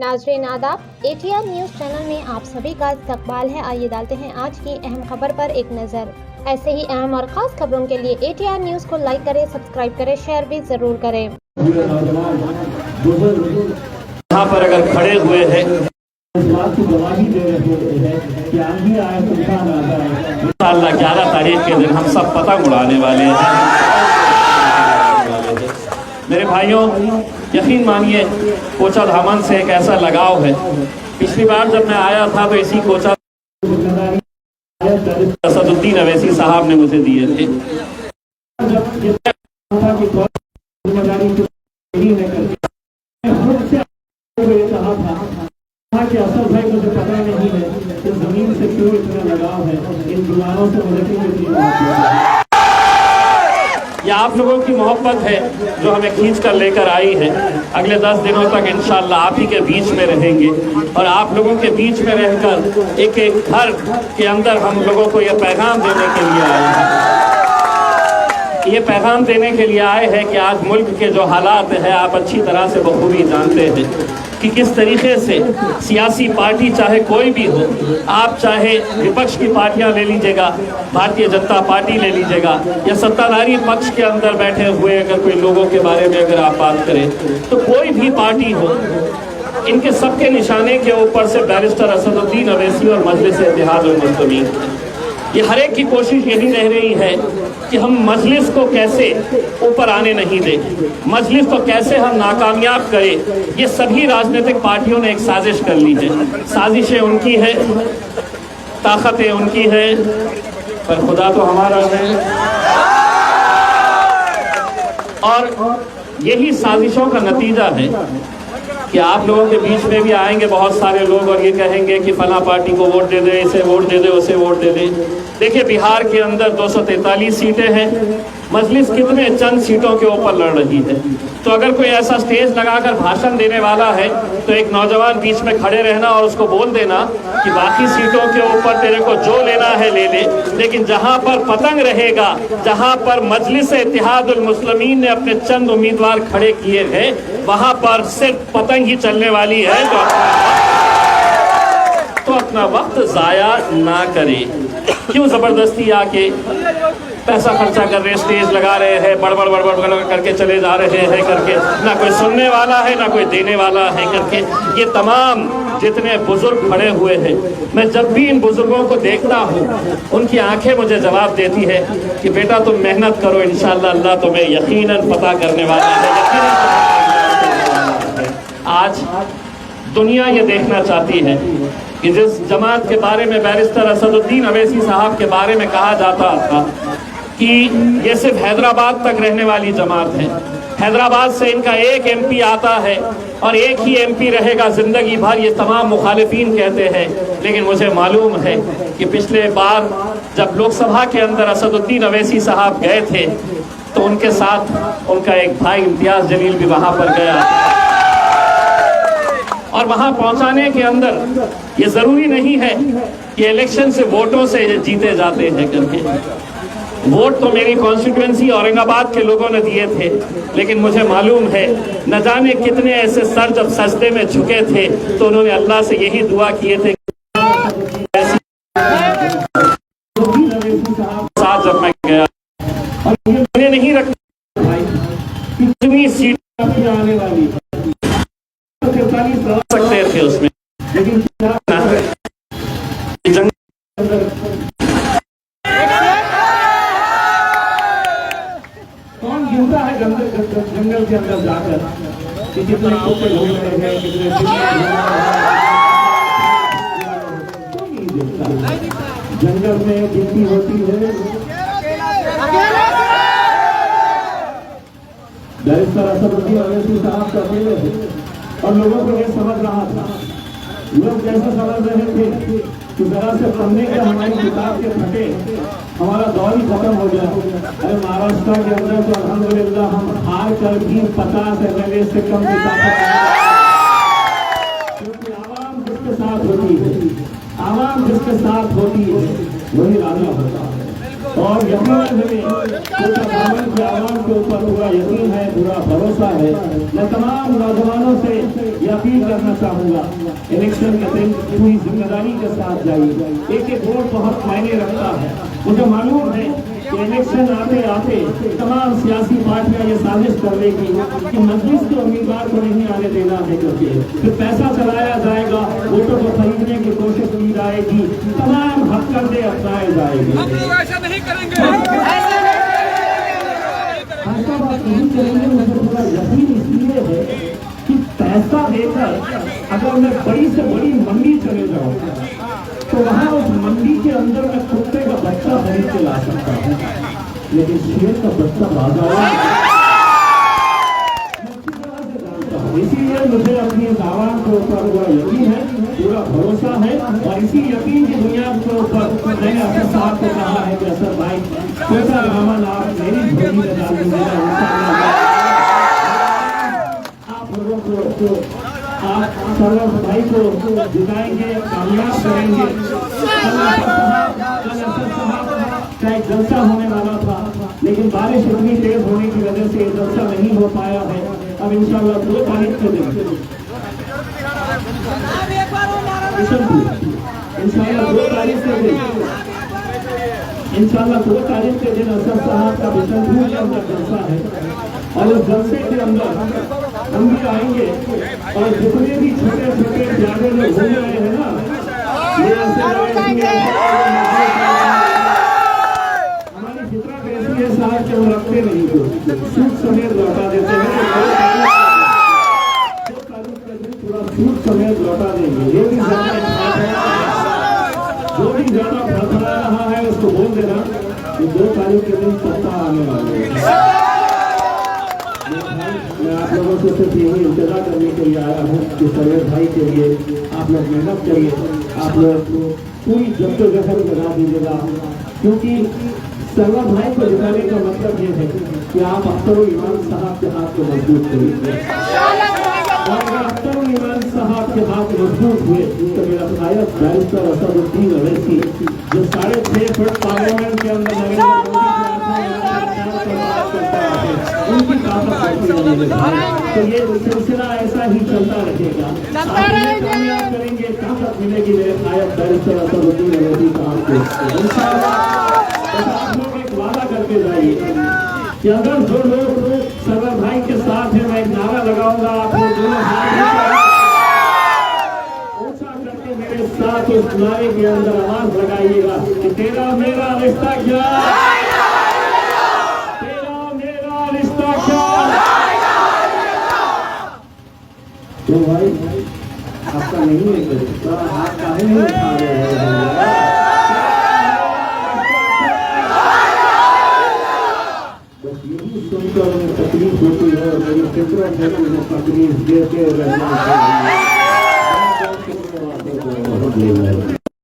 नाज़रीन आदाब, ATR news channel में आप सभी का इस्तकबाल है। आइए डालते हैं आज की अहम खबर पर एक नज़र। ऐसे ही अहम और ख़ास खबरों के लिए ATR न्यूज़ को लाइक करें, सब्सक्राइब करें, शेयर भी ज़रूर करें। यहाँ पर अगर खड़े हुए हैं इंशाअल्लाह 11 तारीख के दिन हम सब पतंग उड़ाने वाले हैं। मेरे भाइयों, यकीन मानिए कोचा धामन से एक ऐसा लगाव है। पिछली बार जब मैं आया था तो इसी कोचा असदुद्दीन अवैसी साहब ने मुझे दिए थे। कि असल भाई मुझे पता नहीं है कि जमीन से क्यों इतना लगाव है, इन दीवारों से मुझे क्यों इतनी ये आप लोगों की मोहब्बत है जो हमें खींच कर लेकर आई है। अगले 10 दिनों तक इंशाअल्लाह आप ही के बीच में रहेंगे और आप लोगों के बीच में रहकर एक एक घर के अंदर हम लोगों को ये पैगाम देने के लिए आए हैं। ये पैगाम देने के लिए आए हैं कि आज मुल्क के जो हालात है आप अच्छी तरह से बखूबी जानते हैं कि किस तरीके से सियासी पार्टी चाहे कोई भी हो, आप चाहे विपक्ष की पार्टियां ले लीजिएगा, भारतीय जनता पार्टी ले लीजिएगा, या सत्ताधारी पक्ष के अंदर बैठे हुए अगर कोई लोगों के बारे में अगर आप बात करें तो कोई भी पार्टी हो, इनके सबके निशाने के ऊपर से बैरिस्टर असदुद्दीन अवैसी और मजलिस इत्तेहाद उल मुस्लिमीन, ये हर एक की कोशिश यही रह रही है कि हम मजलिस को कैसे ऊपर आने नहीं दें, मजलिस को कैसे हम नाकामयाब करें। ये सभी राजनीतिक पार्टियों ने एक साजिश कर ली है। साजिशें उनकी है, ताकतें उनकी है, पर खुदा तो हमारा है। और यही साजिशों का नतीजा है कि आप लोगों के बीच में भी आएंगे बहुत सारे लोग और ये कहेंगे कि फला पार्टी को वोट दे दे, इसे वोट दे दे, उसे वोट दे दे। देखिए, बिहार के अंदर 243 सीटें हैं, मजलिस कितने चंद सीटों के ऊपर लड़ रही है। तो अगर कोई ऐसा स्टेज लगाकर भाषण देने वाला है तो एक नौजवान बीच में खड़े रहना और उसको बोल देना कि बाकी सीटों के ऊपर तेरे को जो लेना है ले ले, लेकिन जहां पर पतंग रहेगा, जहां पर मजलिस इत्तेहाद उल मुस्लिमीन ने अपने चंद उम्मीदवार खड़े किए हैं, वहां पर सिर्फ पतंग ही चलने वाली है। तो अपना वक्त जाया ना करें। क्यों जबरदस्ती आके पैसा खर्चा कर रहे, स्टेज लगा रहे हैं, बड़बड़ करके चले जा रहे हैं करके, ना कोई सुनने वाला है ना कोई देने वाला है करके। ये तमाम जितने बुजुर्ग खड़े हुए हैं, मैं जब भी इन बुजुर्गों को देखता हूँ उनकी आंखें मुझे जवाब देती है कि बेटा तुम मेहनत करो, इंशाअल्लाह अल्लाह तुम्हें यकीनन पता करने वाला है। आज दुनिया ये देखना चाहती है कि जिस जमात के बारे में बैरिस्टर असदुद्दीन अवैसी साहब के बारे में कहा जाता था कि ये सिर्फ हैदराबाद तक रहने वाली जमात है, हैदराबाद से इनका एक MP आता है और एक ही MP रहेगा जिंदगी भर, ये तमाम मुखालिफिन कहते हैं। लेकिन मुझे मालूम है कि पिछले बार जब लोकसभा के अंदर असदुद्दीन अवैसी साहब गए थे तो उनके साथ उनका एक भाई इम्तियाज जलील भी वहां पर गया, और वहां पहुंचाने के अंदर ये जरूरी नहीं है कि इलेक्शन से वोटों से जीते जाते हैं करके। वोट तो मेरी कॉन्स्टिट्यूएंसी औरंगाबाद के लोगों ने दिए थे, लेकिन मुझे मालूम है न जाने कितने ऐसे सर जब सजदे में झुके थे तो उन्होंने अल्लाह से यही दुआ किए थे। साथ जब मैं गया और मैंने नहीं रखा कितनी सीट आने वाली सकते थे उसमें, लेकिन कौन गिनता है जंगल के अंदर जाकर कि कितने कुत्ते घूम रहे हैं, कितने जंगल में गिनती होती है। बैरिस्टर असदुद्दीन अवैसी साहब का अकेले थे और लोगों को ये समझ रहा था, लोग कैसे समझ रहे थे कि जरा से पढ़ने के हमारी किताब के फटे हमारा दौर ही खत्म हो गया। अरे महाराष्ट्र के अंदर तो अल्हम्दुलिल्लाह हम हार कर भी 50 MLA से कम की ताकत, क्योंकि आवाम जिसके साथ होती है, आवाम जिसके साथ होती है वही राजा होता है। और यकीनन हमें की आवाम के ऊपर पूरा यकीन है, पूरा भरोसा है। मैं तमाम नौजवानों से यह अपील करना चाहूँगा, इलेक्शन के दिन पूरी जिम्मेदारी के साथ जाइए। एक एक वोट बहुत मायने रखता है। मुझे मालूम है कि इलेक्शन आते आते तमाम सियासी पार्टियां ये साजिश कर लेगी कि मजलिस के उम्मीदवार को नहीं आने देना है, क्योंकि फिर पैसा चलाया जाएगा, वोटों को खरीदने की कोशिश की जाएगी, तमाम हथकंडे अपनाए जाएंगे। हम लोग ऐसा नहीं करेंगे। ऐसा बात नहीं करेंगे। मुझे पूरा यकीन इसलिए है कि पैसा देकर अगर मैं बड़ी से बड़ी मंडी चले जाऊँ तो वहाँ उस मंडी के अंदर मैं कुत्ते का बच्चा खरीद के ला सकता हूँ, लेकिन शेर का बच्चा बाजार इसीलिए मुझे अपनी आवाम के ऊपर पूरा यकीन है, पूरा भरोसा है। और इसी यकीन की बुनियाद के ऊपर मैंने असद साहब को कहा है कि असद भाई कैसा रहमान आप मेरी झोली में डाल दीजिएगा, आप लोगों को आप सरवर भाई को जिताएंगे, कामयाब करेंगे। का एक जलसा होने वाला था, लेकिन बारिश इतनी तेज होने की वजह से जलसा नहीं हो पाया है। अब इंशाल्लाह 2 तारीख के दिन इंशाल्लाह 2 तारीख के दिन असद साहब का बिशनपुर के अंदर जलसा है, और उस जलसे के अंदर हम भी आएंगे। और जितने भी छोटे छोटे प्यारे लोग घूम रहे हैं ना, ये हमारी फितरत ऐसी है साहब के वो रखते नहीं, तो सूट समेत लौटा देते हैं। 2 तारीख के दिन पूरा सूट समेत लौटा देंगे। ये भी जो भी ज्यादा फड़फड़ा रहा है उसको बोल देना कि 2 तारीख के दिन सत्ता आने वाले हैं। मैं आप लोगों से सिर्फ यही इंतजार करने के लिए आया हूँ कि सरवर भाई के लिए आप लोग मेहनत करिए, आप लोग पूरी जद्दोजहद लगा दीजिएगा, क्योंकि सरवर भाई को जिताने का मतलब ये है कि आप अख्तर ईमान साहब के हाथ को मजबूत करिए। और अगर अख्तर ईमान साहब के हाथ मजबूत हुए तो मेरा भाई बैरिस्टर असदुद्दीन अवैसी जो 6.5 फुट पार्लियामेंट के अंदर उनकी ताकत तो ये सिलसिला ऐसा ही चलता रहेगा। कामयाब करेंगे, ताकत मिलेगी मेरे नायब बैरिस्टर असदुद्दीन अवैसी साहब को। इंशाअल्लाह आप लोग एक वादा करके जाइए कि अगर जो लोग सरवर भाई के साथ है, मैं एक नारा लगाऊंगा, आप लोग दोनों हाथ ऊंचा करके मेरे साथ उस नारे के अंदर आवाज लगाइएगा कि तेरा मेरा रिश्ता क्या, तो भाई आपका नहीं है तो हाथ काहे नहीं उठा रहे हैं? बस यही सुनकर उन्हें तकलीफ होती है और मेरी फितरत है कि उन्हें तकलीफ देते रहना चाहिए।